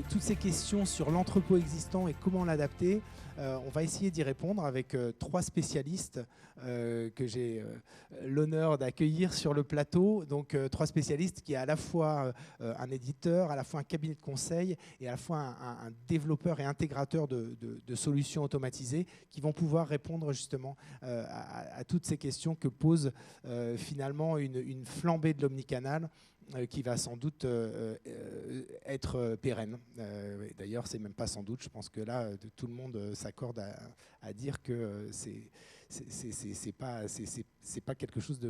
toutes ces questions sur l'entrepôt existant et comment l'adapter, on va essayer d'y répondre avec trois spécialistes que j'ai l'honneur d'accueillir sur le plateau. Donc trois spécialistes qui est à la fois un éditeur, à la fois un cabinet de conseil et à la fois un développeur et intégrateur de solutions automatisées qui vont pouvoir répondre justement à toutes ces questions que pose finalement une flambée de l'omnicanal qui va sans doute être pérenne. D'ailleurs, c'est même pas sans doute, je pense que là, tout le monde s'accorde à dire que c'est pas quelque chose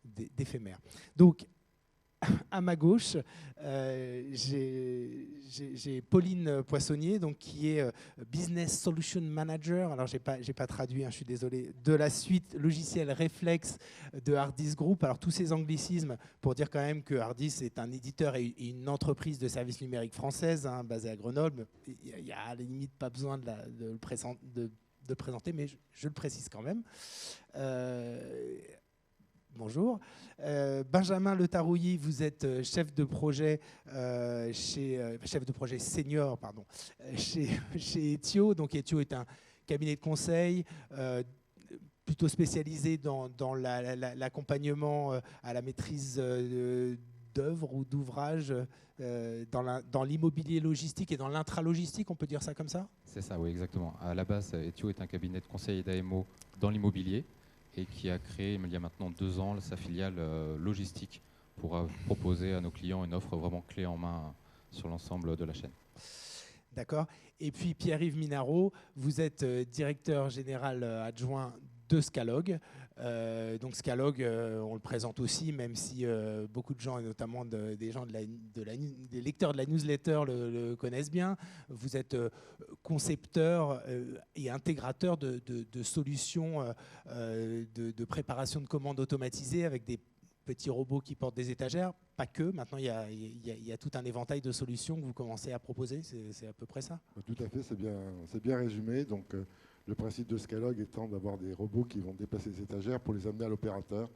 d'éphémère. Donc, à ma gauche, j'ai Pauline Poissonnier, donc, qui est Business Solution Manager. Alors, j'ai pas traduit, hein, je suis désolé, de la suite logicielle Reflex de Hardis Group. Alors, tous ces anglicismes pour dire quand même que Hardis est un éditeur et une entreprise de services numériques française, hein, basée à Grenoble. Il n'y a à la limite pas besoin de le présenter, mais je le précise quand même. Bonjour. Benjamin Le Tarouilly, vous êtes chef de projet senior pardon, chez Ethio. Donc Ethio est un cabinet de conseil plutôt spécialisé dans l'accompagnement à la maîtrise d'œuvres ou d'ouvrages dans l'immobilier logistique et dans l'intralogistique, on peut dire ça comme ça? C'est ça, oui, exactement. À la base, Ethio est un cabinet de conseil d'AMO dans l'immobilier et qui a créé, il y a maintenant 2 ans, sa filiale logistique pour proposer à nos clients une offre vraiment clé en main sur l'ensemble de la chaîne. D'accord. Et puis Pierre-Yves Minareau, vous êtes directeur général adjoint de Scalog. Donc Scalog, on le présente aussi, même si beaucoup de gens, et notamment des gens des lecteurs de la newsletter le connaissent bien. Vous êtes concepteur et intégrateur de solutions de préparation de commandes automatisées avec des petits robots qui portent des étagères. Pas que, maintenant il y a tout un éventail de solutions que vous commencez à proposer, c'est à peu près ça? Tout à fait, c'est bien résumé. Donc, le principe de Scalog étant d'avoir des robots qui vont déplacer les étagères pour les amener à l'opérateur.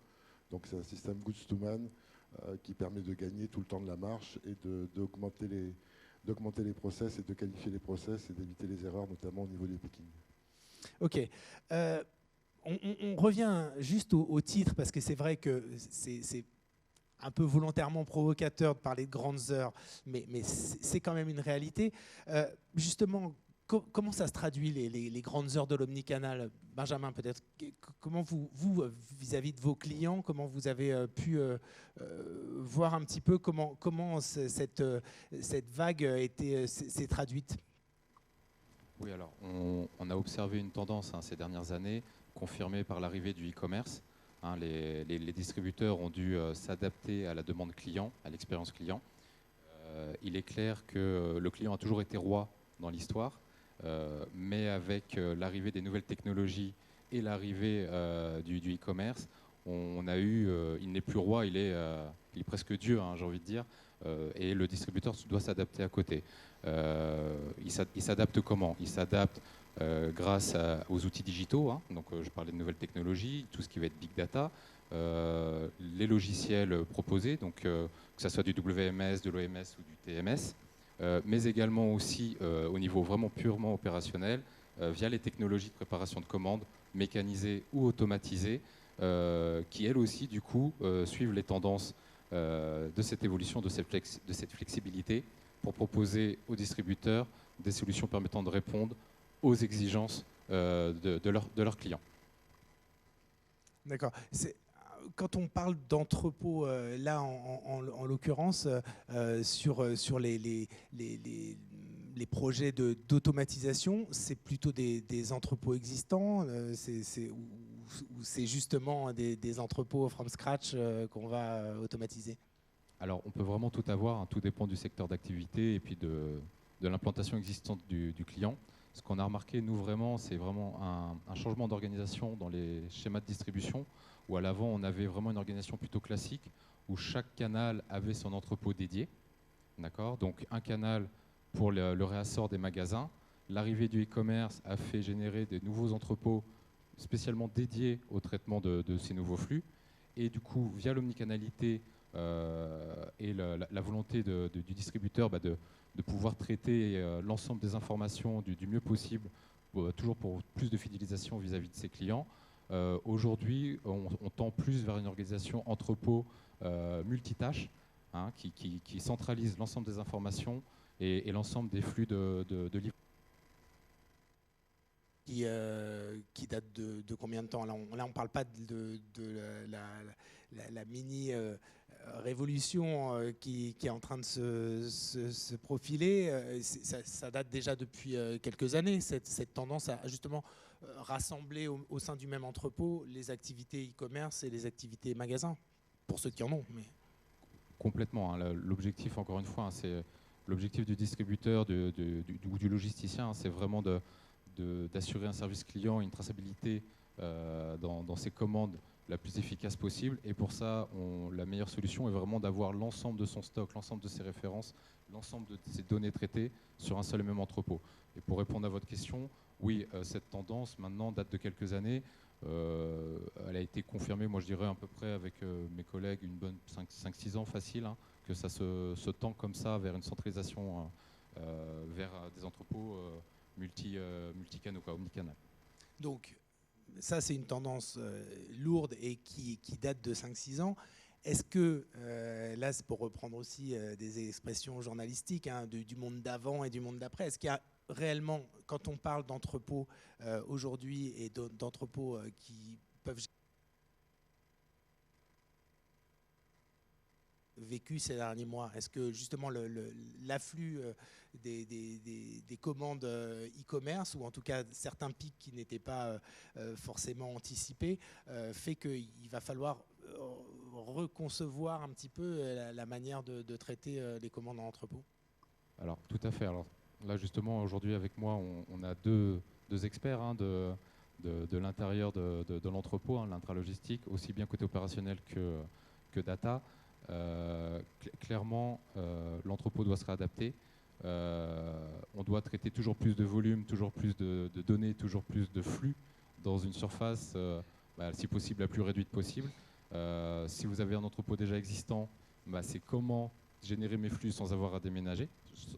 Donc c'est un système goods to man qui permet de gagner tout le temps de la marche et d'augmenter les process et de qualifier les process et d'éviter les erreurs, notamment au niveau des pickings. Ok. On revient juste au titre, parce que c'est vrai que c'est un peu volontairement provocateur de parler de grandes heures, mais c'est quand même une réalité. Justement, comment ça se traduit, les grandes heures de l'omnicanal? Benjamin, peut-être, comment vous, vis-à-vis de vos clients, comment vous avez pu voir un petit peu comment cette vague s'est traduite? Oui, alors on a observé une tendance ces dernières années, confirmée par l'arrivée du e-commerce. Les distributeurs ont dû s'adapter à la demande client, à l'expérience client. Il est clair que le client a toujours été roi dans l'histoire, mais avec l'arrivée des nouvelles technologies et l'arrivée du e-commerce, on a eu, il n'est plus roi, il est presque Dieu, j'ai envie de dire, et le distributeur doit s'adapter à côté. Il s'adapte comment? Il s'adapte grâce aux outils digitaux, donc je parlais de nouvelles technologies, tout ce qui va être big data, les logiciels proposés, donc que ce soit du WMS, de l'OMS ou du TMS, mais également aussi au niveau vraiment purement opérationnel, via les technologies de préparation de commandes mécanisées ou automatisées, qui elles aussi du coup suivent les tendances de cette évolution, de cette flexibilité, pour proposer aux distributeurs des solutions permettant de répondre aux exigences de leurs clients. D'accord. Quand on parle d'entrepôt, là en l'occurrence, sur les projets d'automatisation, c'est plutôt des entrepôts existants, ou c'est justement des entrepôts from scratch qu'on va automatiser? Alors on peut vraiment tout avoir, tout dépend du secteur d'activité et puis de l'implantation existante du client. Ce qu'on a remarqué, nous, vraiment, c'est vraiment un changement d'organisation dans les schémas de distribution, où à l'avant, on avait vraiment une organisation plutôt classique, où chaque canal avait son entrepôt dédié. D'accord ? Donc un canal pour le réassort des magasins. L'arrivée du e-commerce a fait générer des nouveaux entrepôts spécialement dédiés au traitement de ces nouveaux flux. Et du coup, via l'omnicanalité et et la volonté du distributeur de pouvoir traiter l'ensemble des informations du mieux possible, toujours pour plus de fidélisation vis-à-vis de ses clients. Aujourd'hui, on tend plus vers une organisation entrepôt multitâche, hein, qui centralise l'ensemble des informations et l'ensemble des flux de livres. Qui date de combien de temps? Là, on ne parle pas de la mini révolution qui est en train de se profiler. Ça date déjà depuis quelques années, cette tendance à justement rassembler au sein du même entrepôt les activités e-commerce et les activités magasins, pour ceux qui en ont. Mais... Complètement. Hein, l'objectif, encore une fois, hein, c'est l'objectif du distributeur ou du logisticien, hein, c'est vraiment d'assurer un service client, une traçabilité dans ses commandes la plus efficace possible. Et pour ça, la meilleure solution est vraiment d'avoir l'ensemble de son stock, l'ensemble de ses références, l'ensemble de ses données traitées sur un seul et même entrepôt. Et pour répondre à votre question, oui, cette tendance maintenant date de quelques années. Elle a été confirmée, moi je dirais à peu près avec mes collègues, une bonne 5-6 ans facile, hein, que ça se tend comme ça vers une centralisation, vers des entrepôts multicanaux, omnicanal. Donc, ça, c'est une tendance lourde et qui date de 5-6 ans. Est-ce que, là, c'est pour reprendre aussi des expressions journalistiques, hein, du monde d'avant et du monde d'après, est-ce qu'il y a réellement, quand on parle d'entrepôts aujourd'hui et d'entrepôts qui peuvent vécu ces derniers mois? Est-ce que justement l'afflux des commandes e-commerce, ou en tout cas certains pics qui n'étaient pas forcément anticipés, fait qu'il va falloir reconcevoir un petit peu la manière de traiter les commandes en entrepôt? Alors tout à fait. Alors, là justement aujourd'hui avec moi on a deux experts, hein, de l'intérieur de l'entrepôt, hein, l'intralogistique, aussi bien côté opérationnel que data. Clairement, l'entrepôt doit se réadapter. On doit traiter toujours plus de volume, toujours plus de données, toujours plus de flux dans une surface, si possible, la plus réduite possible. Si vous avez un entrepôt déjà existant, c'est comment générer mes flux sans avoir à déménager,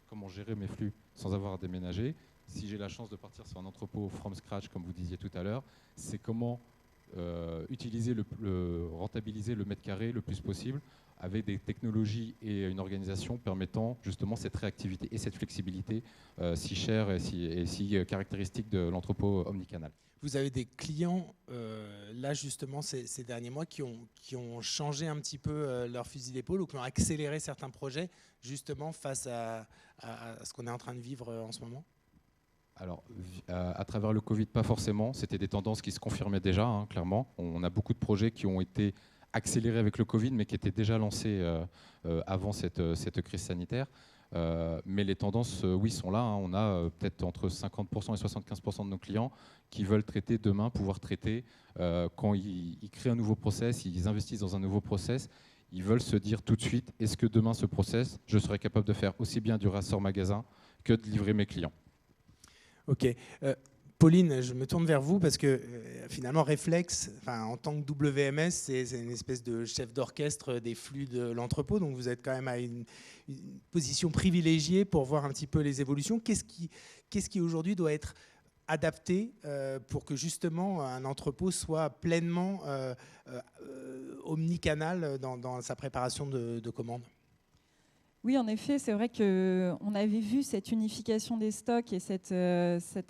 comment gérer mes flux sans avoir à déménager. Si j'ai la chance de partir sur un entrepôt from scratch, comme vous disiez tout à l'heure, c'est comment utiliser rentabiliser le mètre carré le plus possible, avec des technologies et une organisation permettant justement cette réactivité et cette flexibilité si chère et si caractéristique de l'entrepôt omnicanal. Vous avez des clients, là justement, ces derniers mois, qui ont changé un petit peu leur fusil d'épaule, ou qui ont accéléré certains projets, justement, face à ce qu'on est en train de vivre en ce moment? Alors, à travers le Covid, pas forcément. C'était des tendances qui se confirmaient déjà, hein, clairement. On a beaucoup de projets qui ont été accélérés avec le Covid, mais qui étaient déjà lancés avant cette crise sanitaire. Mais les tendances, oui, sont là. Hein. On a peut-être entre 50% et 75% de nos clients qui veulent traiter demain, pouvoir traiter quand ils créent un nouveau process, ils investissent dans un nouveau process. Ils veulent se dire tout de suite, est-ce que demain, ce process, je serai capable de faire aussi bien du rassort magasin que de livrer mes clients? Ok. Pauline, je me tourne vers vous parce que finalement, Reflex, en tant que WMS, c'est une espèce de chef d'orchestre des flux de l'entrepôt. Donc vous êtes quand même à une position privilégiée pour voir un petit peu les évolutions. Qu'est-ce qui aujourd'hui doit être adapté pour que justement un entrepôt soit pleinement omnicanal dans sa préparation de commandes? Oui, en effet, c'est vrai qu'on avait vu cette unification des stocks et cet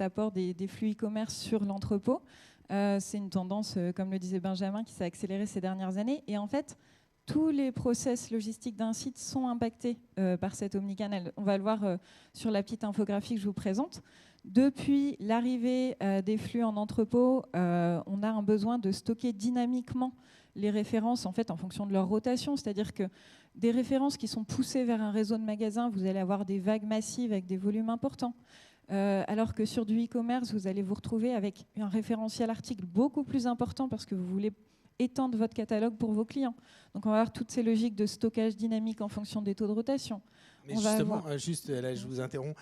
apport des flux e-commerce sur l'entrepôt. C'est une tendance, comme le disait Benjamin, qui s'est accélérée ces dernières années. Et en fait, tous les process logistiques d'un site sont impactés par cet omnicanal. On va le voir sur la petite infographie que je vous présente. Depuis l'arrivée des flux en entrepôt, on a un besoin de stocker dynamiquement les références en fonction de leur rotation, c'est-à-dire que des références qui sont poussées vers un réseau de magasins, vous allez avoir des vagues massives avec des volumes importants. Alors que sur du e-commerce, vous allez vous retrouver avec un référentiel article beaucoup plus important parce que vous voulez étendre votre catalogue pour vos clients. Donc on va avoir toutes ces logiques de stockage dynamique en fonction des taux de rotation. Mais on va justement, avoir... juste là, je vous interromps.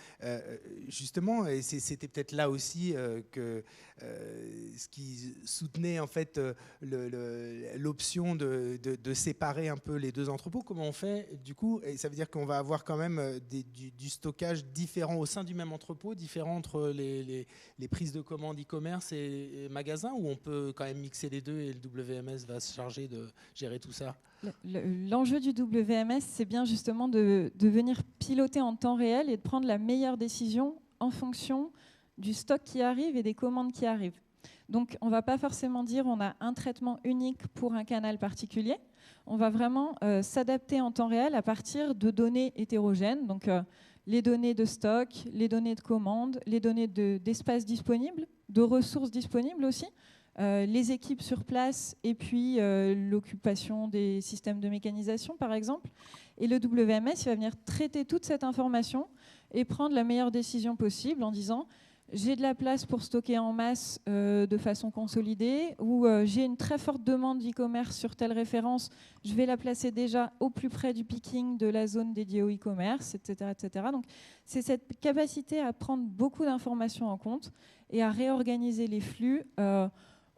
Justement, et c'était peut-être là aussi que ce qui soutenait en fait l'option de séparer un peu les deux entrepôts. Comment on fait du coup? Et ça veut dire qu'on va avoir quand même du stockage différent au sein du même entrepôt, différent entre les prises de commandes e-commerce et magasins, ou on peut quand même mixer les deux et le WMS va se charger de gérer tout ça? L'enjeu du WMS, c'est bien justement de venir piloter en temps réel et de prendre la meilleure décision en fonction du stock qui arrive et des commandes qui arrivent. Donc, on ne va pas forcément dire on a un traitement unique pour un canal particulier. On va vraiment s'adapter en temps réel à partir de données hétérogènes, donc les données de stock, les données de commande, les données d'espace disponible, de ressources disponibles aussi, les équipes sur place et puis l'occupation des systèmes de mécanisation, par exemple. Et le WMS, il va venir traiter toute cette information et prendre la meilleure décision possible en disant j'ai de la place pour stocker en masse de façon consolidée, ou j'ai une très forte demande d'e-commerce sur telle référence, je vais la placer déjà au plus près du picking de la zone dédiée au e-commerce, etc., etc. Donc c'est cette capacité à prendre beaucoup d'informations en compte et à réorganiser les flux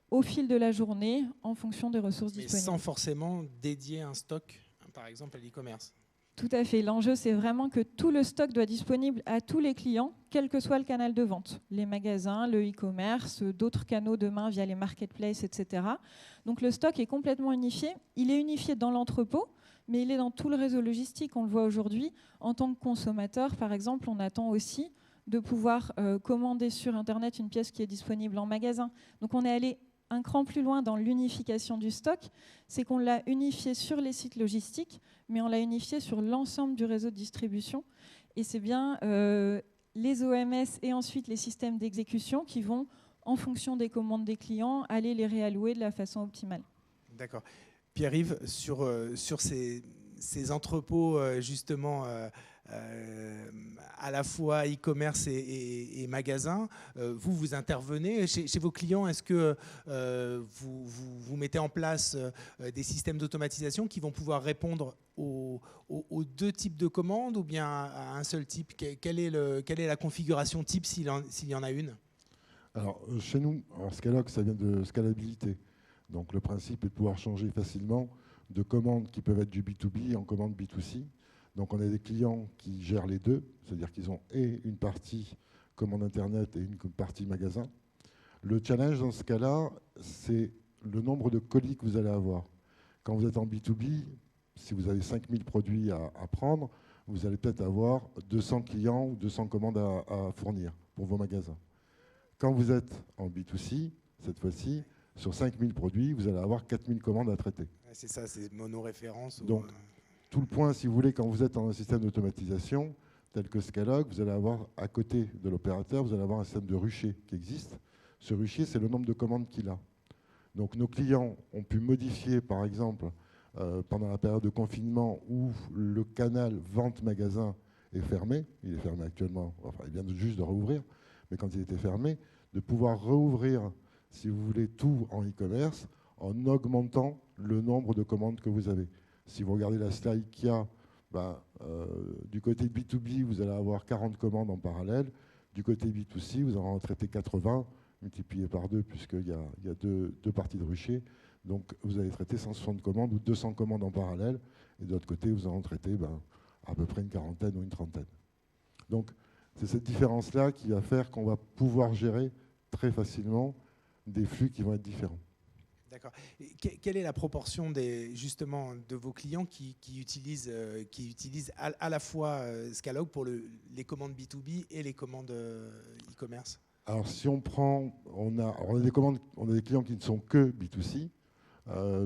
au fil de la journée en fonction des ressources disponibles. Sans forcément dédier un stock, par exemple, à l'e-commerce. Tout à fait. L'enjeu, c'est vraiment que tout le stock doit être disponible à tous les clients, quel que soit le canal de vente. Les magasins, le e-commerce, d'autres canaux demain via les marketplaces, etc. Donc le stock est complètement unifié. Il est unifié dans l'entrepôt, mais il est dans tout le réseau logistique. On le voit aujourd'hui. En tant que consommateur, par exemple, on attend aussi de pouvoir commander sur Internet une pièce qui est disponible en magasin. Donc on est allé un cran plus loin dans l'unification du stock, c'est qu'on l'a unifié sur les sites logistiques, mais on l'a unifié sur l'ensemble du réseau de distribution. Et c'est bien les OMS et ensuite les systèmes d'exécution qui vont, en fonction des commandes des clients, aller les réallouer de la façon optimale. D'accord. Pierre-Yves, sur ces entrepôts, justement, à la fois e-commerce et magasins, vous intervenez chez vos clients. Est-ce que vous mettez en place des systèmes d'automatisation qui vont pouvoir répondre aux deux types de commandes, ou bien à un seul type? Quelle est la configuration type, s'il y en a une? Alors, chez nous, Scalog, ça vient de scalabilité. Donc le principe est de pouvoir changer facilement de commandes qui peuvent être du B2B en commandes B2C. Donc on a des clients qui gèrent les deux, c'est-à-dire qu'ils ont et une partie commande Internet et une partie magasin. Le challenge dans ce cas-là, c'est le nombre de colis que vous allez avoir. Quand vous êtes en B2B, si vous avez 5000 produits à prendre, vous allez peut-être avoir 200 clients ou 200 commandes à fournir pour vos magasins. Quand vous êtes en B2C, cette fois-ci, sur 5000 produits, vous allez avoir 4000 commandes à traiter. C'est ça, c'est monoréférence. Donc, tout le point, si vous voulez, quand vous êtes dans un système d'automatisation, tel que Scalog, vous allez avoir, à côté de l'opérateur, vous allez avoir un système de rucher qui existe. Ce rucher, c'est le nombre de commandes qu'il a. Donc, nos clients ont pu modifier, par exemple, pendant la période de confinement où le canal vente-magasin est fermé, il est fermé actuellement, enfin, il vient juste de rouvrir, mais quand il était fermé, de pouvoir rouvrir, si vous voulez, tout en e-commerce, en augmentant le nombre de commandes que vous avez. Si vous regardez la slide qu'il y a, du côté B2B, vous allez avoir 40 commandes en parallèle. Du côté B2C, vous allez en traiter 80, multiplié par 2, puisqu'il y a deux parties de rucher. Donc, vous allez traiter 160 commandes ou 200 commandes en parallèle. Et de l'autre côté, vous allez en traiter à peu près une quarantaine ou une trentaine. Donc, c'est cette différence-là qui va faire qu'on va pouvoir gérer très facilement des flux qui vont être différents. D'accord. Quelle est la proportion justement de vos clients qui utilisent à la fois Scalog pour les commandes B2B et les commandes e-commerce? Alors si on prend, on a des clients qui ne sont que B2C,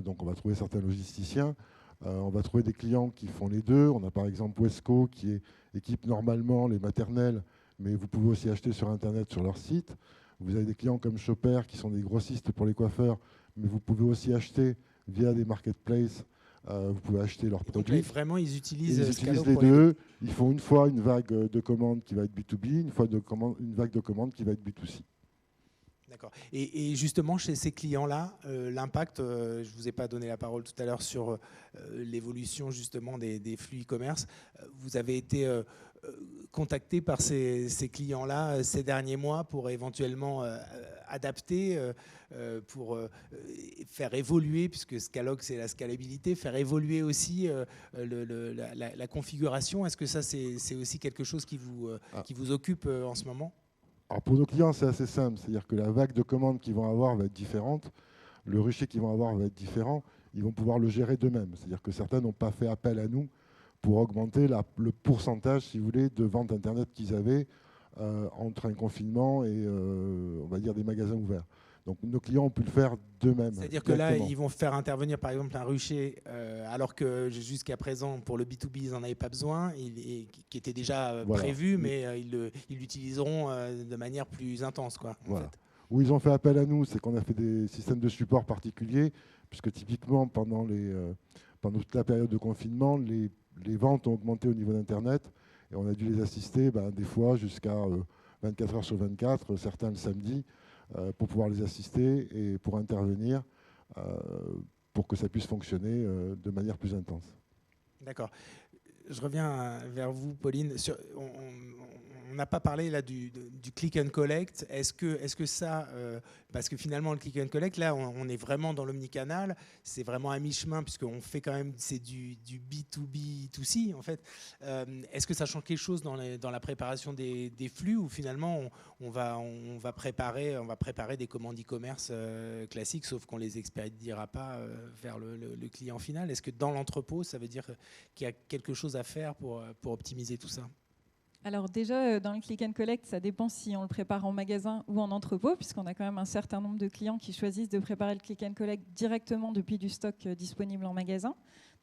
donc on va trouver certains logisticiens, on va trouver des clients qui font les deux. On a par exemple Wesco qui équipe normalement les maternelles, mais vous pouvez aussi acheter sur Internet sur leur site. Vous avez des clients comme Chopper qui sont des grossistes pour les coiffeurs, mais vous pouvez aussi acheter via des marketplaces, vous pouvez acheter leurs produits. Donc là, vraiment, ils utilisent les deux. Ils font une fois une vague de commandes qui va être B2B, une vague de commandes qui va être B2C. D'accord. Et justement, chez ces clients-là, l'impact, je ne vous ai pas donné la parole tout à l'heure sur l'évolution justement des flux e-commerce. Vous avez été contacté par ces clients-là ces derniers mois pour éventuellement adapter, pour faire évoluer, puisque Scalog, c'est la scalabilité, faire évoluer aussi la configuration. Est-ce que ça, c'est aussi quelque chose qui vous occupe en ce moment ? Alors pour nos clients, c'est assez simple, c'est-à-dire que la vague de commandes qu'ils vont avoir va être différente, le rucher qu'ils vont avoir va être différent, ils vont pouvoir le gérer d'eux-mêmes. C'est-à-dire que certains n'ont pas fait appel à nous pour augmenter le pourcentage, si vous voulez, de ventes Internet qu'ils avaient entre un confinement et, on va dire, des magasins ouverts. Donc nos clients ont pu le faire d'eux-mêmes. C'est-à-dire que là, ils vont faire intervenir par exemple un rucher, alors que jusqu'à présent, pour le B2B, ils n'en avaient pas besoin, qui était déjà prévu, mais ils l'utiliseront de manière plus intense, quoi, voilà. En fait. Où ils ont fait appel à nous, c'est qu'on a fait des systèmes de support particuliers, puisque typiquement, pendant toute la période de confinement, les ventes ont augmenté au niveau d'Internet, et on a dû les assister des fois jusqu'à 24 heures sur 24, certains le samedi, pour pouvoir les assister et pour intervenir pour que ça puisse fonctionner de manière plus intense. D'accord. Je reviens vers vous, Pauline. On n'a pas parlé là du click and collect. Est-ce que ça, parce que finalement le click and collect, là, on est vraiment dans l'omnicanal, c'est vraiment à mi-chemin puisqu'on fait quand même, c'est du B2B2C en fait. Est-ce que ça change quelque chose dans la préparation des flux ou finalement on va préparer des commandes e-commerce classiques, sauf qu'on les expédiera pas vers le client final. Est-ce que dans l'entrepôt, ça veut dire qu'il y a quelque chose à faire pour optimiser tout ça ? Alors déjà, dans le click and collect, ça dépend si on le prépare en magasin ou en entrepôt, puisqu'on a quand même un certain nombre de clients qui choisissent de préparer le click and collect directement depuis du stock disponible en magasin.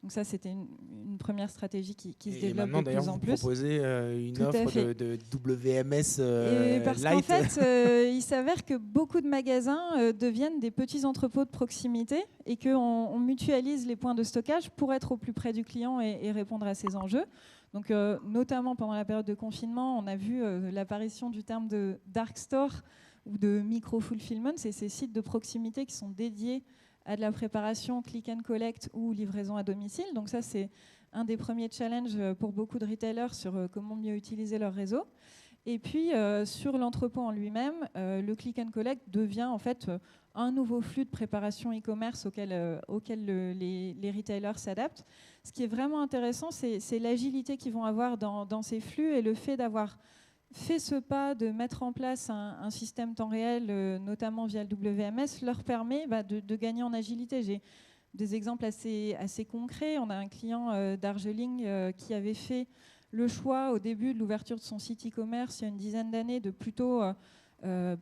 Donc ça, c'était une première stratégie qui se développe de plus en plus. Vous proposez une offre de WMS parce light. qu'en fait, il s'avère que beaucoup de magasins deviennent des petits entrepôts de proximité et qu'on mutualise les points de stockage pour être au plus près du client et répondre à ses enjeux. Donc, notamment pendant la période de confinement, on a vu l'apparition du terme de dark store ou de micro-fulfillment. C'est ces sites de proximité qui sont dédiés à de la préparation click and collect ou livraison à domicile. Donc ça, c'est un des premiers challenges pour beaucoup de retailers sur comment mieux utiliser leur réseau. Et puis, sur l'entrepôt en lui-même, le click and collect devient en fait un nouveau flux de préparation e-commerce auquel les retailers s'adaptent. Ce qui est vraiment intéressant, c'est l'agilité qu'ils vont avoir dans ces flux et le fait d'avoir fait ce pas de mettre en place un système temps réel, notamment via le WMS, leur permet de gagner en agilité. J'ai des exemples assez concrets. On a un client d'Argeling qui avait fait le choix au début de l'ouverture de son site e-commerce il y a une dizaine d'années de plutôt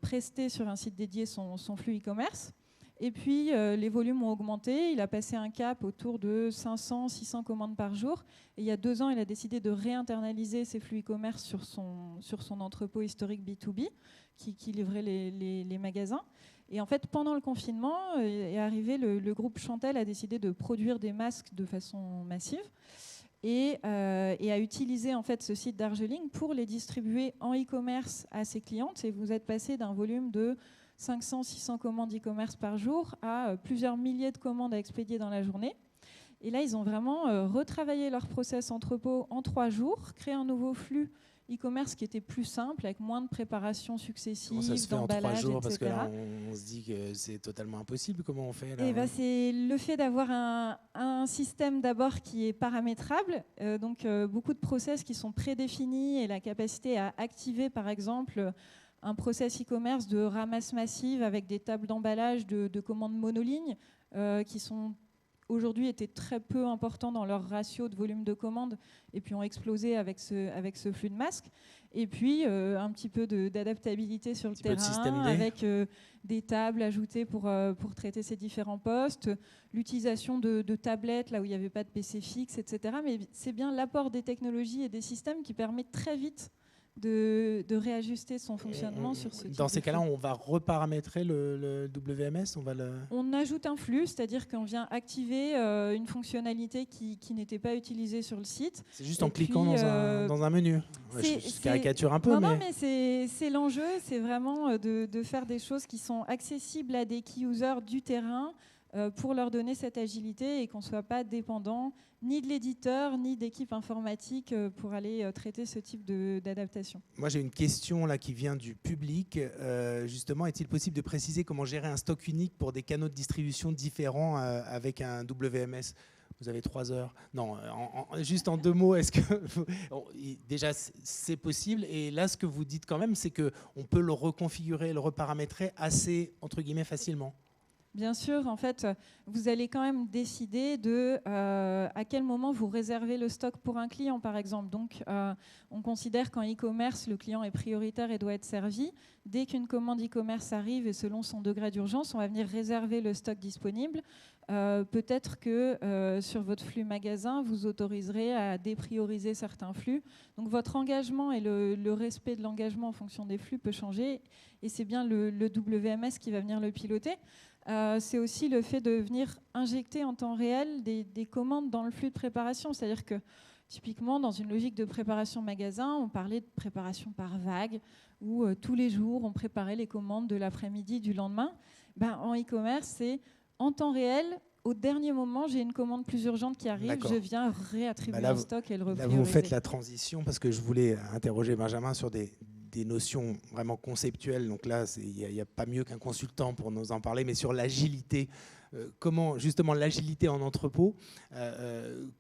prester sur un site dédié son flux e-commerce. Et puis les volumes ont augmenté, il a passé un cap autour de 500-600 commandes par jour. Et il y a 2 ans, il a décidé de réinternaliser ses flux e-commerce sur son entrepôt historique B2B qui livrait les magasins. Et en fait, pendant le confinement, est arrivé le groupe Chantel a décidé de produire des masques de façon massive et a utilisé en fait ce site d'Argeling pour les distribuer en e-commerce à ses clientes. Et vous êtes passé d'un volume de 500-600 commandes e-commerce par jour à plusieurs milliers de commandes à expédier dans la journée. Et là, ils ont vraiment retravaillé leur process entrepôt en 3 jours, créé un nouveau flux e-commerce qui était plus simple, avec moins de préparation successive, Comment ça se fait en 3 d'emballage, jours, etc. parce que là, on se dit que c'est totalement impossible. Comment on fait là C'est le fait d'avoir un système d'abord qui est paramétrable, donc beaucoup de process qui sont prédéfinis et la capacité à activer, par exemple, un process e-commerce de ramasse massive avec des tables d'emballage de commandes monolignes qui sont aujourd'hui étaient très peu importants dans leur ratio de volume de commandes et puis ont explosé avec ce flux de masques. Et puis un petit peu d'adaptabilité sur le terrain avec des tables ajoutées pour traiter ces différents postes, l'utilisation de tablettes là où il n'y avait pas de PC fixe, etc. Mais c'est bien l'apport des technologies et des systèmes qui permet très vite de réajuster son fonctionnement sur ce type Dans ces de cas-là, flux. on va reparamétrer le WMS, On ajoute un flux, c'est-à-dire qu'on vient activer une fonctionnalité qui n'était pas utilisée sur le site. C'est juste Et en cliquant puis, dans un menu. Ouais, je caricature un peu, non, mais... Non, mais c'est l'enjeu, c'est vraiment de faire des choses qui sont accessibles à des key users du terrain pour leur donner cette agilité et qu'on ne soit pas dépendant ni de l'éditeur, ni d'équipe informatique pour aller traiter ce type d'adaptation. Moi, j'ai une question là qui vient du public. Justement, est-il possible de préciser comment gérer un stock unique pour des canaux de distribution différents avec un WMS ? Vous avez 3 heures. Non, juste en 2 mots, est-ce que déjà c'est possible? Et là, ce que vous dites quand même, c'est qu'on peut le reconfigurer, le reparamétrer assez, entre guillemets, facilement. Bien sûr, en fait, vous allez quand même décider de à quel moment vous réservez le stock pour un client, par exemple. Donc, on considère qu'en e-commerce, le client est prioritaire et doit être servi. Dès qu'une commande e-commerce arrive et selon son degré d'urgence, on va venir réserver le stock disponible. Peut-être que sur votre flux magasin, vous autoriserez à déprioriser certains flux. Donc, votre engagement et le respect de l'engagement en fonction des flux peut changer. Et c'est bien le WMS qui va venir le piloter. C'est aussi le fait de venir injecter en temps réel des commandes dans le flux de préparation. C'est-à-dire que, typiquement, dans une logique de préparation magasin, on parlait de préparation par vague, où tous les jours, on préparait les commandes de l'après-midi, du lendemain. En e-commerce, c'est en temps réel. Au dernier moment, j'ai une commande plus urgente qui arrive, je viens réattribuer le stock et le reprioriser. Là, vous faites la transition, parce que je voulais interroger Benjamin sur des notions vraiment conceptuelles. Donc là, il n'y a pas mieux qu'un consultant pour nous en parler, mais sur l'agilité. Comment, justement, l'agilité en entrepôt,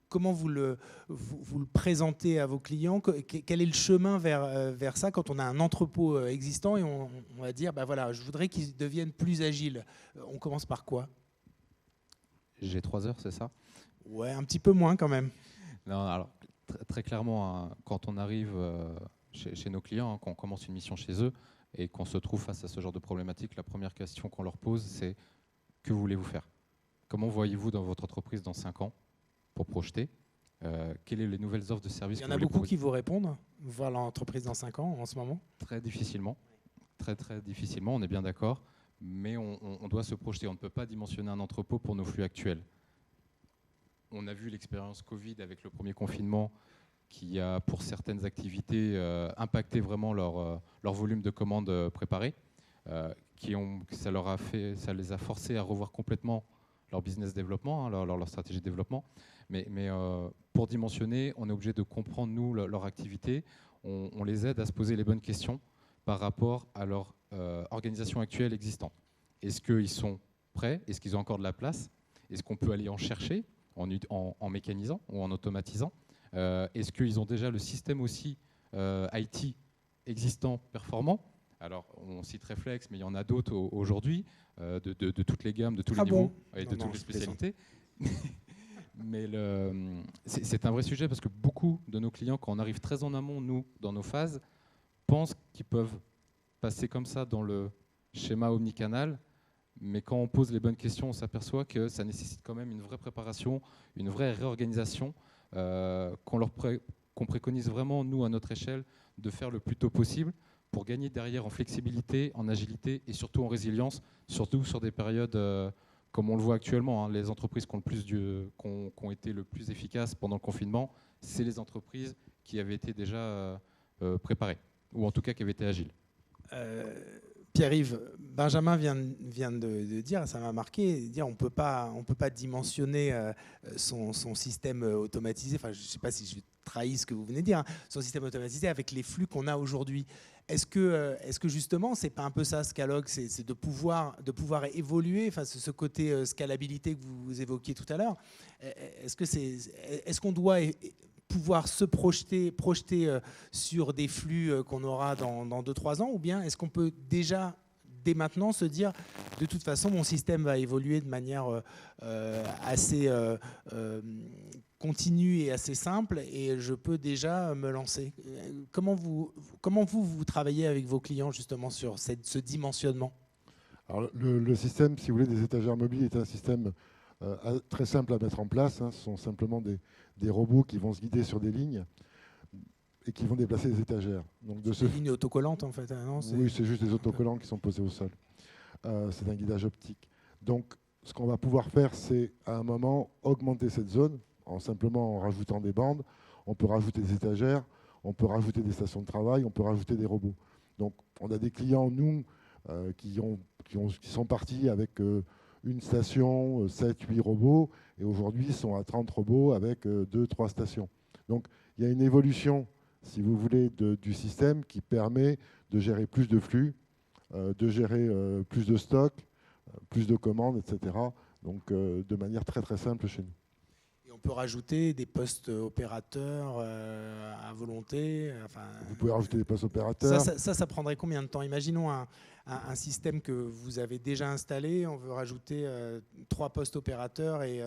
comment vous le présentez à vos clients? Quel est le chemin vers ça quand on a un entrepôt existant et on va dire, voilà, je voudrais qu'il devienne plus agile. On commence par quoi? J'ai 3 heures, c'est ça? Ouais, un petit peu moins quand même. Non, alors, très clairement, hein, quand on arrive chez nos clients, hein, quand on commence une mission chez eux et qu'on se trouve face à ce genre de problématique, la première question qu'on leur pose, c'est: que voulez-vous faire? Comment voyez-vous dans votre entreprise dans 5 ans pour projeter? Quelles sont les nouvelles offres de services? Il y en a beaucoup qui vous répondent, voir l'entreprise dans 5 ans en ce moment? Très difficilement. Très difficilement, on est bien d'accord. Mais on doit se projeter. On ne peut pas dimensionner un entrepôt pour nos flux actuels. On a vu l'expérience Covid avec le premier confinement qui a, pour certaines activités, impacté vraiment leur volume de commandes préparées, ça les a forcés à revoir complètement leur business développement, hein, leur stratégie de développement. Mais pour dimensionner, on est obligé de comprendre, nous, leur activité. On les aide à se poser les bonnes questions par rapport à leur organisation actuelle existante. Est-ce qu'ils sont prêts? Est-ce qu'ils ont encore de la place? Est-ce qu'on peut aller en chercher en mécanisant ou en automatisant? Est-ce qu'ils ont déjà le système aussi IT existant, performant? Alors, on cite Reflex, mais il y en a d'autres aujourd'hui, de toutes les gammes, de tous les niveaux et de toutes les spécialités. Mais c'est un vrai sujet parce que beaucoup de nos clients, quand on arrive très en amont, nous, dans nos phases, pensent qu'ils peuvent passer comme ça dans le schéma omnicanal, mais quand on pose les bonnes questions, on s'aperçoit que ça nécessite quand même une vraie préparation, une vraie réorganisation, qu'on préconise vraiment, nous, à notre échelle, de faire le plus tôt possible pour gagner derrière en flexibilité, en agilité et surtout en résilience, surtout sur des périodes comme on le voit actuellement. Hein, les entreprises qui ont été le plus efficaces pendant le confinement, c'est les entreprises qui avaient été déjà préparées, ou en tout cas qui avaient été agiles. Pierre-Yves, Benjamin vient de dire, ça m'a marqué, on ne peut pas dimensionner son système automatisé, enfin je ne sais pas si je trahis ce que vous venez de dire, hein, son système automatisé avec les flux qu'on a aujourd'hui. Est-ce que justement, ce n'est pas un peu ça, Scalog, c'est de pouvoir évoluer, enfin, ce côté scalabilité que vous évoquiez tout à l'heure. Est-ce qu'on doit pouvoir se projeter sur des flux qu'on aura dans 2-3 ans, ou bien est-ce qu'on peut déjà, dès maintenant, se dire de toute façon, mon système va évoluer de manière assez continue et assez simple et je peux déjà me lancer? Comment vous travaillez avec vos clients justement sur ce dimensionnement? Alors, le système, si vous voulez, des étagères mobiles est un système très simple à mettre en place. Hein. Ce sont simplement des robots qui vont se guider sur des lignes. et qui vont déplacer les étagères. Donc de Des lignes autocollantes en fait. Non, oui, c'est juste des autocollants qui sont posés au sol. C'est un guidage optique. Donc ce qu'on va pouvoir faire, c'est à un moment augmenter cette zone en rajoutant des bandes. On peut rajouter des étagères, on peut rajouter des stations de travail, on peut rajouter des robots. Donc on a des clients, nous, qui sont partis avec une station, 7, 8 robots, et aujourd'hui ils sont à 30 robots avec 2, 3 stations. Donc il y a une évolution, si vous voulez, du système qui permet de gérer plus de flux, de gérer plus de stock, plus de commandes, etc. Donc de manière très très simple chez nous. Et on peut rajouter des postes opérateurs à volonté. Vous pouvez rajouter des postes opérateurs. Ça prendrait combien de temps? Imaginons un système que vous avez déjà installé, on veut rajouter 3 postes opérateurs et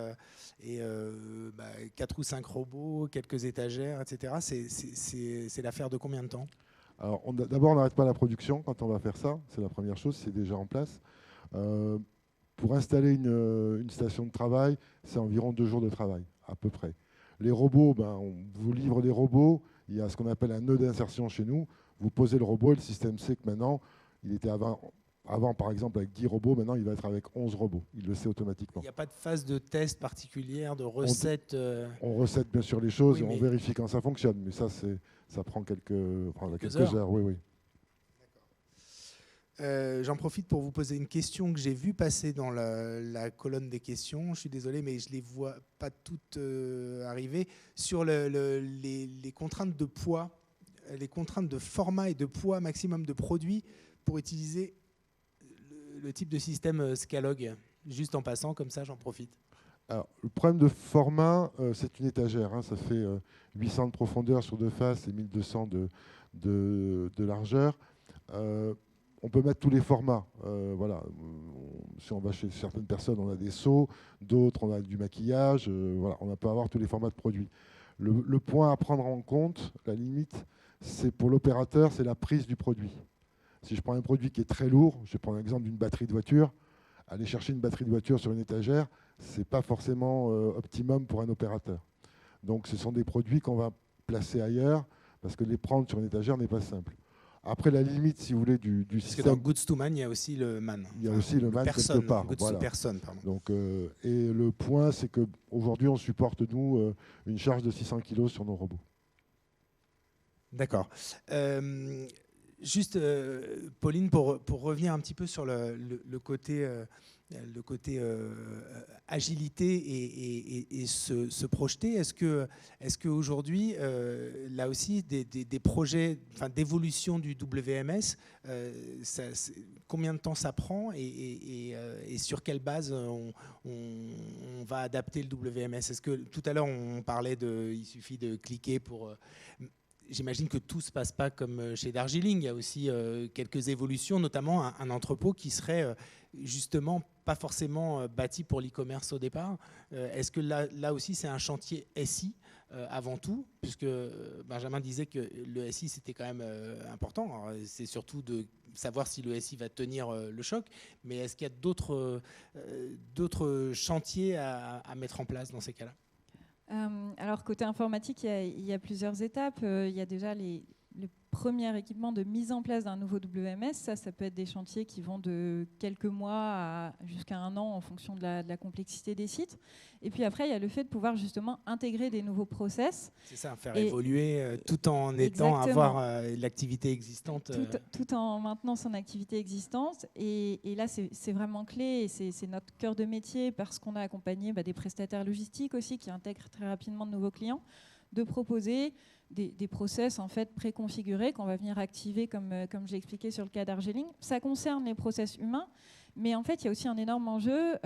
4 ou 5 robots, quelques étagères, etc. C'est l'affaire de combien de temps? Alors, d'abord, on n'arrête pas la production quand on va faire ça. C'est la première chose, c'est déjà en place. Pour installer une station de travail, c'est environ 2 jours de travail, à peu près. Les robots, on vous livre des robots. Il y a ce qu'on appelle un nœud d'insertion chez nous. Vous posez le robot et le système sait que maintenant, il était avant, par exemple, avec 10 robots. Maintenant, il va être avec 11 robots. Il le sait automatiquement. Il n'y a pas de phase de test particulière, de recette On recette bien sûr les choses, oui, et on vérifie quand ça fonctionne. Mais ça prend quelques heures. Oui. J'en profite pour vous poser une question que j'ai vue passer dans la colonne des questions. Je suis désolé, mais je ne les vois pas toutes arriver. Sur les contraintes de poids, les contraintes de format et de poids maximum de produits pour utiliser le type de système Scalog. Juste en passant, comme ça, j'en profite. Alors, le problème de format, c'est une étagère. Ça fait 800 de profondeur sur 2 faces et 1200 de largeur. On peut mettre tous les formats. Voilà. Si on va chez certaines personnes, on a des seaux, d'autres, on a du maquillage. Voilà. On peut avoir tous les formats de produits. Le point à prendre en compte, la limite, c'est pour l'opérateur, c'est la prise du produit. Si je prends un produit qui est très lourd, je vais prendre l'exemple d'une batterie de voiture, aller chercher une batterie de voiture sur une étagère, ce n'est pas forcément optimum pour un opérateur. Donc ce sont des produits qu'on va placer ailleurs, parce que les prendre sur une étagère n'est pas simple. Après, la limite, si vous voulez, du système... Parce que dans Goods to Man, il y a aussi le man. Il y a aussi le man quelque part. Goods to personne, pardon. Donc, et le point, c'est qu'aujourd'hui, on supporte, nous, une charge de 600 kg sur nos robots. D'accord. Juste, Pauline, pour revenir un petit peu sur le côté agilité et se projeter, est-ce qu'aujourd'hui, là aussi, des projets d'évolution du WMS, combien de temps ça prend et sur quelle base on va adapter le WMS? Est-ce que tout à l'heure, on parlait il suffit de cliquer pour... J'imagine que tout ne se passe pas comme chez Darjeeling. Il y a aussi quelques évolutions, notamment un entrepôt qui serait justement pas forcément bâti pour l'e-commerce au départ. Est-ce que là aussi, c'est un chantier SI avant tout? Puisque Benjamin disait que le SI, c'était quand même important. C'est surtout de savoir si le SI va tenir le choc. Mais est-ce qu'il y a d'autres chantiers à mettre en place dans ces cas-là? Alors, côté informatique, il y a plusieurs étapes. Il y a déjà le premier équipement de mise en place d'un nouveau WMS. Ça peut être des chantiers qui vont de quelques mois jusqu'à 1 an en fonction de la complexité des sites. Et puis après, il y a le fait de pouvoir justement intégrer des nouveaux process. C'est ça, faire évoluer tout en avoir l'activité existante. Tout en maintenant son activité existante. Et là, c'est vraiment clé. Et c'est notre cœur de métier parce qu'on a accompagné des prestataires logistiques aussi qui intègrent très rapidement de nouveaux clients, de proposer des process en fait préconfigurés qu'on va venir activer comme j'ai expliqué sur le cas d'Argeling. Ça concerne les process humains, mais en fait il y a aussi un énorme enjeu,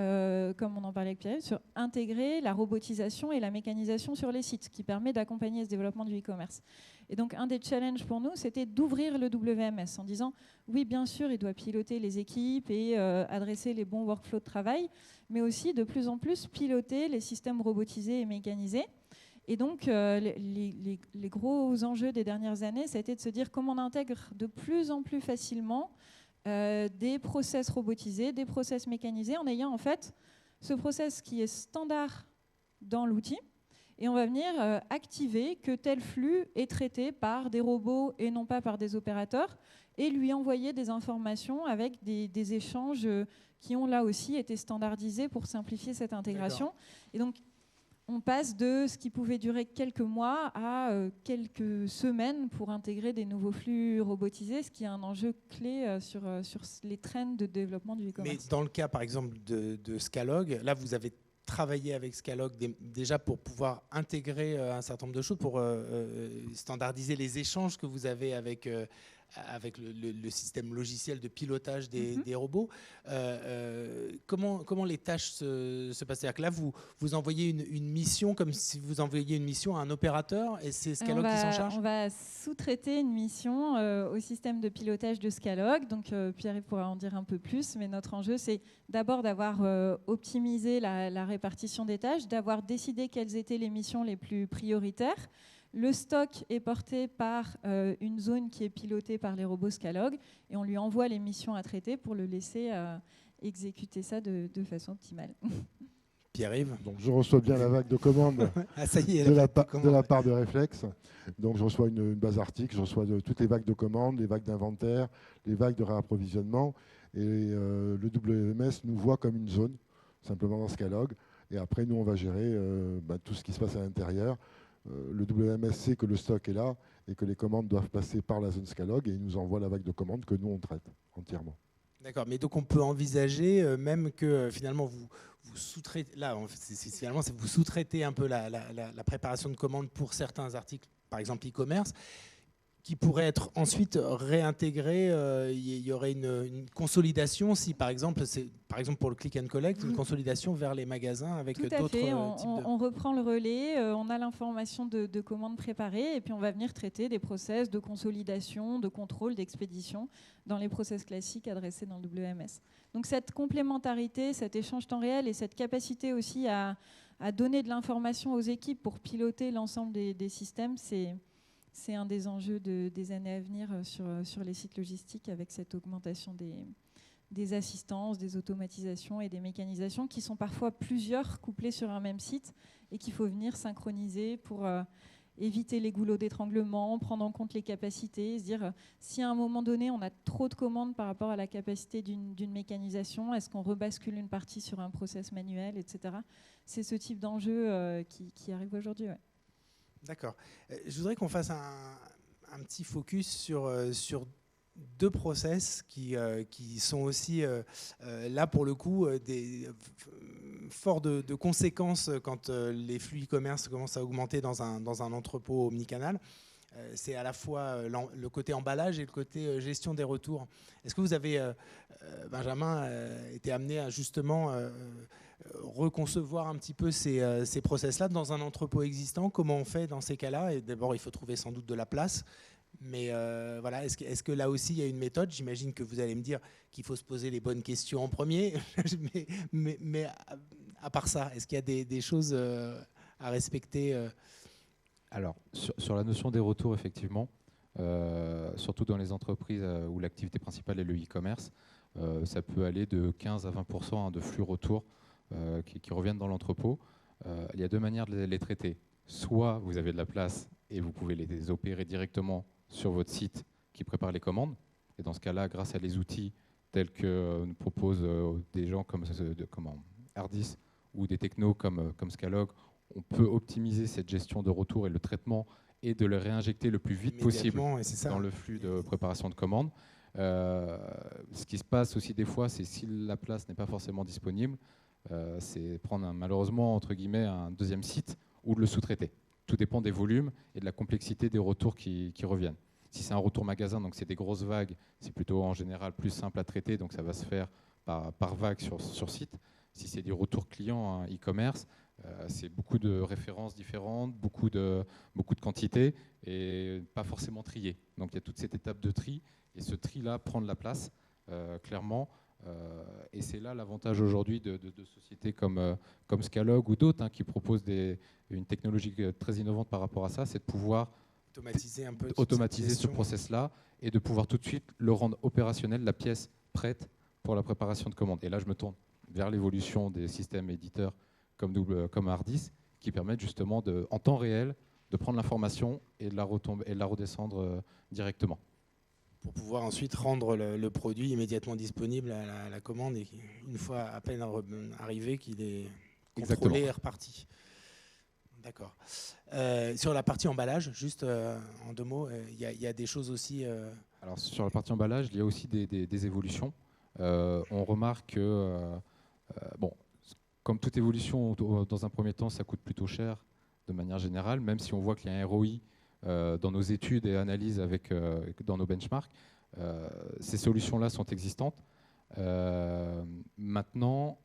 comme on en parlait avec Pierre, sur intégrer la robotisation et la mécanisation sur les sites, qui permet d'accompagner ce développement du e-commerce. Et donc un des challenges pour nous, c'était d'ouvrir le WMS en disant oui, bien sûr, il doit piloter les équipes et adresser les bons workflows de travail, mais aussi de plus en plus piloter les systèmes robotisés et mécanisés. Et donc, les gros enjeux des dernières années, ça a été de se dire comment on intègre de plus en plus facilement des process robotisés, des process mécanisés, en ayant en fait ce process qui est standard dans l'outil et on va venir activer que tel flux est traité par des robots et non pas par des opérateurs, et lui envoyer des informations avec des échanges qui ont là aussi été standardisés pour simplifier cette intégration. Et donc, on passe de ce qui pouvait durer quelques mois à quelques semaines pour intégrer des nouveaux flux robotisés, ce qui est un enjeu clé sur les trends de développement du e-commerce. Mais dans le cas, par exemple, de Scalog, là, vous avez travaillé avec Scalog déjà pour pouvoir intégrer un certain nombre de choses, pour standardiser les échanges que vous avez avec le système logiciel de pilotage des robots. Comment les tâches se passent? C'est-à-dire que là, vous envoyez une mission comme si vous envoyiez une mission à un opérateur, et c'est Scalog qui s'en charge? On va sous-traiter une mission au système de pilotage de Scalog. Donc Pierre pourra en dire un peu plus, mais notre enjeu, c'est d'abord d'avoir optimisé la répartition des tâches, d'avoir décidé quelles étaient les missions les plus prioritaires. Le stock est porté par une zone qui est pilotée par les robots Scalog, et on lui envoie les missions à traiter pour le laisser exécuter ça de façon optimale. Pierre-Yves. Donc je reçois bien la vague de commandes ça y est, de la part de Reflex. Donc je reçois une base article, je reçois toutes les vagues de commandes, les vagues d'inventaire, les vagues de réapprovisionnement. Et le WMS nous voit comme une zone, simplement dans Scalog. Et après, nous, on va gérer tout ce qui se passe à l'intérieur. Le WMS sait que le stock est là et que les commandes doivent passer par la zone Scalog, et il nous envoie la vague de commandes que nous, on traite entièrement. D'accord, mais donc on peut envisager même que finalement vous sous-traitez, là finalement vous sous-traitez un peu la préparation de commandes pour certains articles, par exemple e-commerce, qui pourraient être ensuite réintégrés. Il y aurait une consolidation si par exemple pour le click and collect, une consolidation vers les magasins avec d'autres types de... On reprend le relais, on a l'information de commandes préparées, et puis on va venir traiter des process de consolidation, de contrôle, d'expédition dans les process classiques adressés dans le WMS. Donc cette complémentarité, cet échange temps réel et cette capacité aussi à donner de l'information aux équipes pour piloter l'ensemble des systèmes, c'est un des enjeux des années à venir sur les sites logistiques, avec cette augmentation des assistances, des automatisations et des mécanisations qui sont parfois plusieurs couplés sur un même site et qu'il faut venir synchroniser pour éviter les goulots d'étranglement, prendre en compte les capacités, se dire si à un moment donné on a trop de commandes par rapport à la capacité d'une mécanisation, est-ce qu'on rebascule une partie sur un process manuel, etc. C'est ce type d'enjeu qui arrive aujourd'hui. Ouais. D'accord. Je voudrais qu'on fasse un petit focus sur deux process qui sont aussi là pour le coup forts de conséquences quand les flux e-commerce commencent à augmenter dans un entrepôt omnicanal. C'est à la fois le côté emballage et le côté gestion des retours. Est-ce que vous avez, Benjamin, été amené à justement reconcevoir un petit peu ces process-là dans un entrepôt existant? Comment on fait dans ces cas-là? Et d'abord, il faut trouver sans doute de la place. Mais voilà, est-ce que là aussi, il y a une méthode? J'imagine que vous allez me dire qu'il faut se poser les bonnes questions en premier. mais à part ça, est-ce qu'il y a des choses à respecter Alors, sur la notion des retours, effectivement, surtout dans les entreprises où l'activité principale est le e-commerce, ça peut aller de 15 à 20% de flux retours qui reviennent dans l'entrepôt. Il y a deux manières de les traiter. Soit vous avez de la place et vous pouvez les opérer directement sur votre site qui prépare les commandes. Et dans ce cas-là, grâce à des outils tels que nous proposent des gens comme Ardis ou des technos comme Scalog, on peut optimiser cette gestion de retour et le traitement et de le réinjecter le plus vite possible dans le flux de préparation de commandes. Ce qui se passe aussi des fois, c'est si la place n'est pas forcément disponible, c'est prendre malheureusement entre guillemets un deuxième site ou de le sous-traiter. Tout dépend des volumes et de la complexité des retours qui reviennent. Si c'est un retour magasin, donc c'est des grosses vagues, c'est plutôt en général plus simple à traiter, donc ça va se faire par vague sur site. Si c'est du retour client e-commerce, c'est beaucoup de références différentes, beaucoup de quantités et pas forcément triées. Donc il y a toute cette étape de tri, et ce tri-là prend de la place, clairement. Et c'est là l'avantage aujourd'hui de sociétés comme Scalog ou d'autres qui proposent une technologie très innovante par rapport à ça, c'est de pouvoir automatiser ce process-là et de pouvoir tout de suite le rendre opérationnel, la pièce prête pour la préparation de commande. Et là, je me tourne vers l'évolution des systèmes éditeurs comme Ardis, qui permettent justement, en temps réel, de prendre l'information et de la redescendre directement. Pour pouvoir ensuite rendre le produit immédiatement disponible à la commande et une fois à peine arrivé qu'il est contrôlé et reparti. D'accord. Sur la partie emballage, juste en 2 mots, il y a des choses aussi... Alors, sur la partie emballage, il y a aussi des évolutions. On remarque que, bon, comme toute évolution, dans un premier temps, ça coûte plutôt cher de manière générale, même si on voit qu'il y a un ROI dans nos études et analyses dans nos benchmarks. Ces solutions-là sont existantes. Maintenant,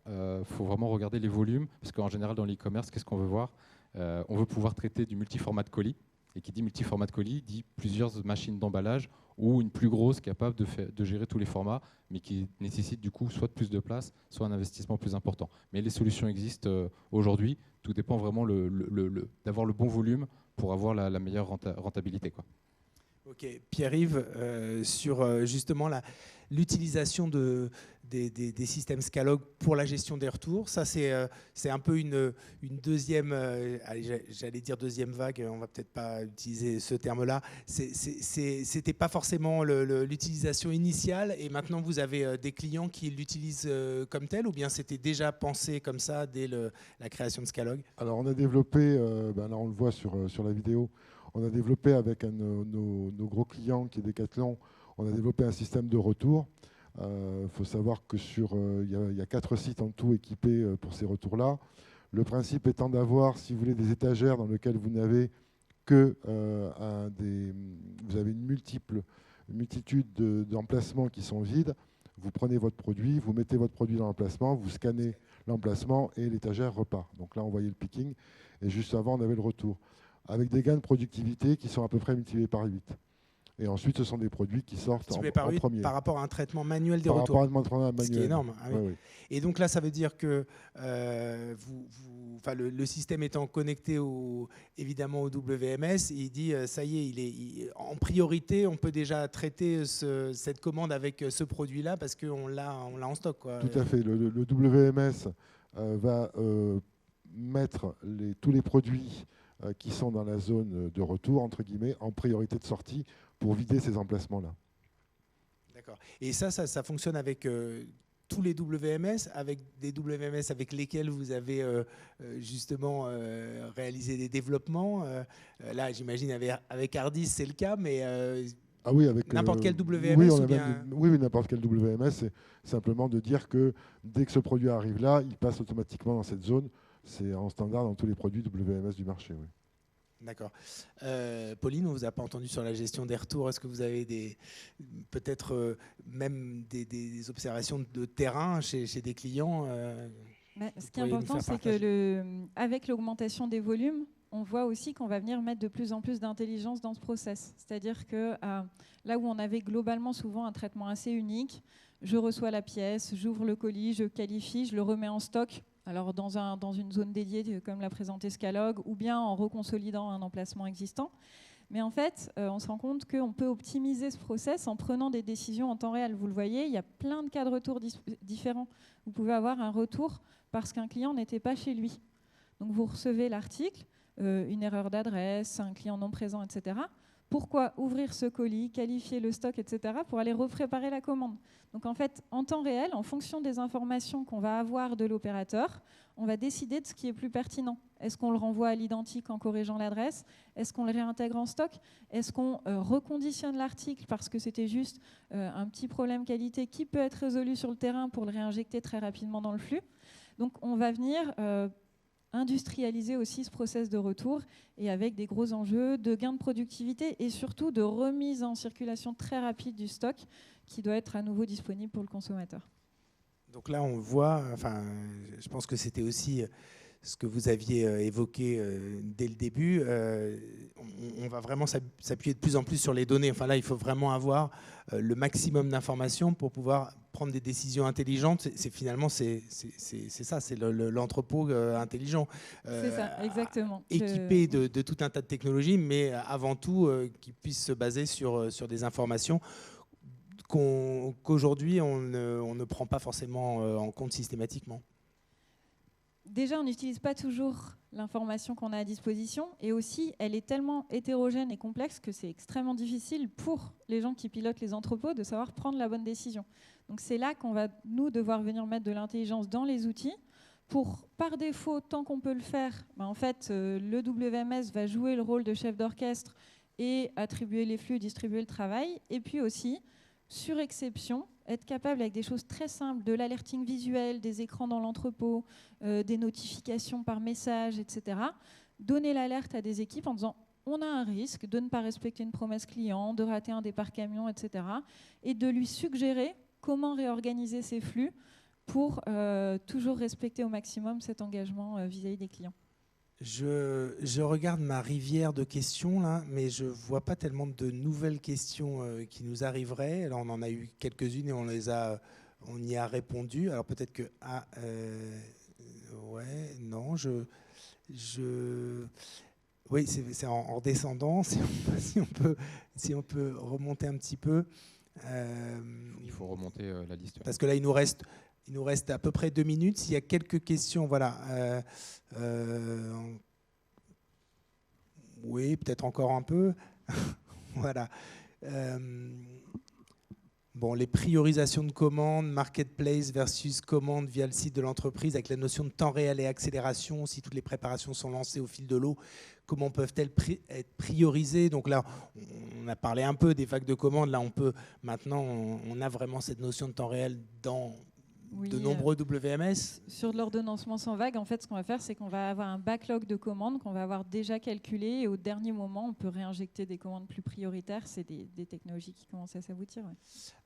faut vraiment regarder les volumes, parce qu'en général, dans l'e-commerce, qu'est-ce qu'on veut voir? On veut pouvoir traiter du multiformat de colis. Et qui dit multiformat de colis dit plusieurs machines d'emballage ou une plus grosse capable de gérer tous les formats, mais qui nécessite du coup soit plus de place, soit un investissement plus important. Mais les solutions existent aujourd'hui. Tout dépend vraiment d'avoir le bon volume pour avoir la meilleure rentabilité, quoi. Ok, Pierre-Yves, sur justement l'utilisation des systèmes Scalog pour la gestion des retours, ça c'est un peu une deuxième, j'allais dire deuxième vague, on va peut-être pas utiliser ce terme-là, c'était pas forcément l'utilisation initiale et maintenant vous avez des clients qui l'utilisent comme tel ou bien c'était déjà pensé comme ça dès la création de Scalog? Alors on a développé, là on le voit sur la vidéo, on a développé avec nos gros clients qui est Decathlon, on a développé un système de retour. Faut savoir que il y a 4 sites en tout équipés pour ces retours-là. Le principe étant d'avoir, si vous voulez, des étagères dans lesquelles vous n'avez que vous avez une multitude d'emplacements qui sont vides. Vous prenez votre produit, vous mettez votre produit dans l'emplacement, vous scannez l'emplacement et l'étagère repart. Donc là, on voyait le picking et juste avant, on avait le retour, avec des gains de productivité qui sont à peu près multipliés par 8. Et ensuite, ce sont des produits qui sortent en premier. Par rapport à un traitement manuel des retours. Par rapport à un traitement manuel. Ce qui est énorme. Ah oui. Oui, oui. Et donc là, ça veut dire que le système étant connecté évidemment au WMS, il dit ça y est, en priorité, on peut déjà traiter cette commande avec ce produit-là parce qu'on l'a en stock, quoi. Tout à fait. Le WMS va mettre tous les produits qui sont dans la zone de retour, entre guillemets, en priorité de sortie pour vider ces emplacements-là. D'accord. Et ça fonctionne avec tous les WMS, avec des WMS avec lesquels vous avez justement réalisé des développements. Là, j'imagine avec Hardis, c'est le cas, mais ah oui, avec n'importe quel WMS oui, n'importe quel WMS, c'est simplement de dire que dès que ce produit arrive là, il passe automatiquement dans cette zone. C'est en standard dans tous les produits WMS du marché. Oui. D'accord. Pauline, on ne vous a pas entendu sur la gestion des retours. Est-ce que vous avez peut-être même des observations de terrain chez des clients Ce qui est important, c'est que avec l'augmentation des volumes, on voit aussi qu'on va venir mettre de plus en plus d'intelligence dans ce process. C'est-à-dire que là où on avait globalement souvent un traitement assez unique, je reçois la pièce, j'ouvre le colis, je qualifie, je le remets en stock. Alors dans une zone dédiée comme l'a présenté Scalog, ou bien en reconsolidant un emplacement existant. Mais en fait, on se rend compte qu'on peut optimiser ce process en prenant des décisions en temps réel. Vous le voyez, il y a plein de cas de retour différents. Vous pouvez avoir un retour parce qu'un client n'était pas chez lui. Donc vous recevez l'article, une erreur d'adresse, un client non présent, etc. Pourquoi ouvrir ce colis, qualifier le stock, etc. pour aller repréparer la commande? Donc en fait, en temps réel, en fonction des informations qu'on va avoir de l'opérateur, on va décider de ce qui est plus pertinent. Est-ce qu'on le renvoie à l'identique en corrigeant l'adresse? Est-ce qu'on le réintègre en stock? Est-ce qu'on reconditionne l'article parce que c'était juste un petit problème qualité qui peut être résolu sur le terrain pour le réinjecter très rapidement dans le flux? Donc on va venir industrialiser aussi ce process de retour et avec des gros enjeux de gain de productivité et surtout de remise en circulation très rapide du stock qui doit être à nouveau disponible pour le consommateur. Donc là, on voit, je pense que c'était aussi ce que vous aviez évoqué dès le début. On va vraiment s'appuyer de plus en plus sur les données. Enfin là, il faut vraiment avoir le maximum d'informations pour pouvoir prendre des décisions intelligentes. Finalement, c'est ça, c'est l'entrepôt intelligent. C'est ça, exactement. Équipé de tout un tas de technologies, mais avant tout, qui puisse se baser sur des informations qu'aujourd'hui, on ne prend pas forcément en compte systématiquement. déjà, on n'utilise pas toujours l'information qu'on a à disposition, et aussi, elle est tellement hétérogène et complexe que c'est extrêmement difficile pour les gens qui pilotent les entrepôts de savoir prendre la bonne décision. Donc c'est là qu'on va, nous, devoir venir mettre de l'intelligence dans les outils pour, par défaut, tant qu'on peut le faire, en fait, le WMS va jouer le rôle de chef d'orchestre et attribuer les flux, distribuer le travail, et puis aussi, sur exception, être capable avec des choses très simples, de l'alerting visuel, des écrans dans l'entrepôt, des notifications par message, etc. Donner l'alerte à des équipes en disant on a un risque de ne pas respecter une promesse client, de rater un départ camion, etc. Et de lui suggérer comment réorganiser ses flux pour toujours respecter au maximum cet engagement vis-à-vis des clients. Je regarde ma rivière de questions là, mais je vois pas tellement de nouvelles questions qui nous arriveraient. Là, on en a eu quelques-unes et on y a répondu. Alors peut-être que ouais, non, oui, c'est en redescendant. Si on peut remonter un petit peu. Il faut remonter la liste. Parce que là, il nous reste à peu près 2 minutes. S'il y a quelques questions, voilà. Oui, peut-être encore un peu. Voilà. Bon, les priorisations de commandes, marketplace versus commandes via le site de l'entreprise, avec la notion de temps réel et accélération, si toutes les préparations sont lancées au fil de l'eau, comment peuvent-elles être priorisées? Donc là, on a parlé un peu des vagues de commandes. Là, maintenant, on a vraiment cette notion de temps réel dans de nombreux WMS. Sur de l'ordonnancement sans vague, en fait, ce qu'on va faire, c'est qu'on va avoir un backlog de commandes qu'on va avoir déjà calculé, et au dernier moment, on peut réinjecter des commandes plus prioritaires. C'est des technologies qui commencent à s'aboutir. Ouais.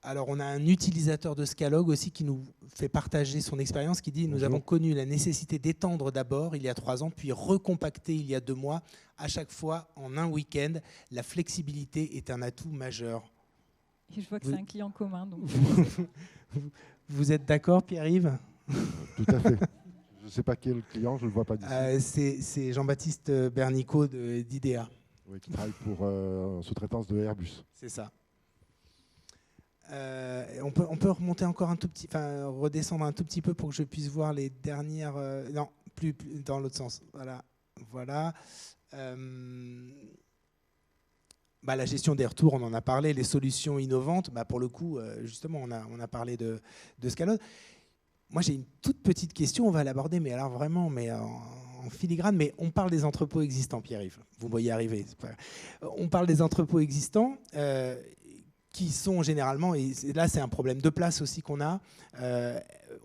Alors, on a un utilisateur de Scalog aussi qui nous fait partager son expérience, qui dit « Nous avons connu la nécessité d'étendre d'abord il y a 3 ans, puis recompacter il y a 2 mois, à chaque fois en un week-end. La flexibilité est un atout majeur. » Et je vois que c'est un client commun. Donc Vous êtes d'accord, Pierre-Yves? Tout à fait. Je ne sais pas quel client, je ne le vois pas d'ici. C'est Jean-Baptiste Bernicot d'IDEA. Oui, qui travaille pour sous-traitance de Airbus. C'est ça. On peut remonter encore un tout petit, enfin redescendre un tout petit peu pour que je puisse voir les dernières. Non, plus dans l'autre sens. Voilà. La gestion des retours, on en a parlé, les solutions innovantes, pour le coup, justement, on a parlé de Scalog. Moi, j'ai une toute petite question, on va l'aborder, mais alors vraiment, en filigrane, mais on parle des entrepôts existants, Pierre-Yves. Vous voyez arriver. On parle des entrepôts existants qui sont généralement, et là, c'est un problème de place aussi qu'on a.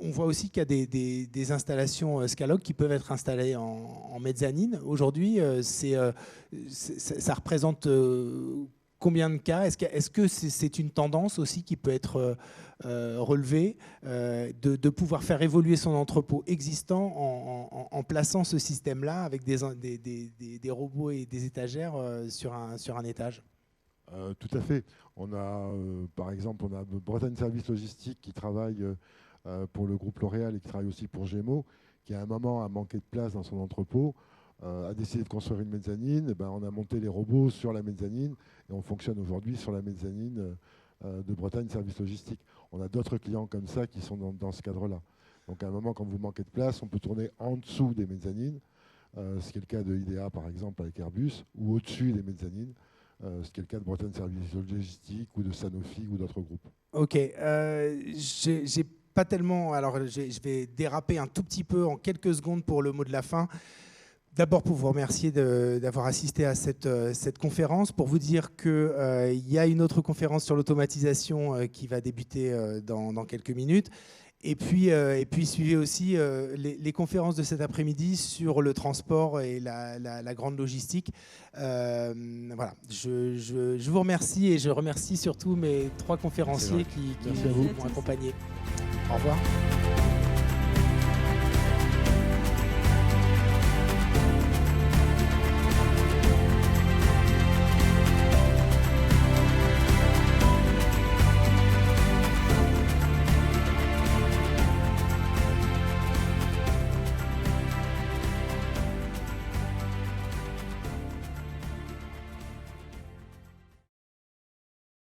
On voit aussi qu'il y a des installations Scalog qui peuvent être installées en mezzanine. Aujourd'hui, ça représente combien de cas? Est-ce que c'est une tendance aussi qui peut être relevée de pouvoir faire évoluer son entrepôt existant en plaçant ce système-là avec des robots et des étagères sur un étage? Tout à fait. On a, par exemple, Bretagne Service Logistique qui travaille pour le groupe L'Oréal et qui travaille aussi pour Gémeaux, qui à un moment a manqué de place dans son entrepôt, a décidé de construire une mezzanine. On a monté les robots sur la mezzanine et on fonctionne aujourd'hui sur la mezzanine de Bretagne Service Logistique. On a d'autres clients comme ça qui sont dans ce cadre-là. Donc à un moment, quand vous manquez de place, on peut tourner en dessous des mezzanines, ce qui est le cas de IDEA par exemple avec Airbus, ou au-dessus des mezzanines. Ce qui est le cas de Bretagne Service Logistique ou de Sanofi ou d'autres groupes. Ok, j'ai pas tellement. Alors, je vais déraper un tout petit peu en quelques secondes pour le mot de la fin. D'abord, pour vous remercier d'avoir assisté à cette conférence, pour vous dire qu'il y a une autre conférence sur l'automatisation qui va débuter dans quelques minutes. Et puis suivez aussi les conférences de cet après-midi sur le transport et la grande logistique. Voilà, je vous remercie et je remercie surtout mes 3 conférenciers qui m'ont accompagné. Au revoir.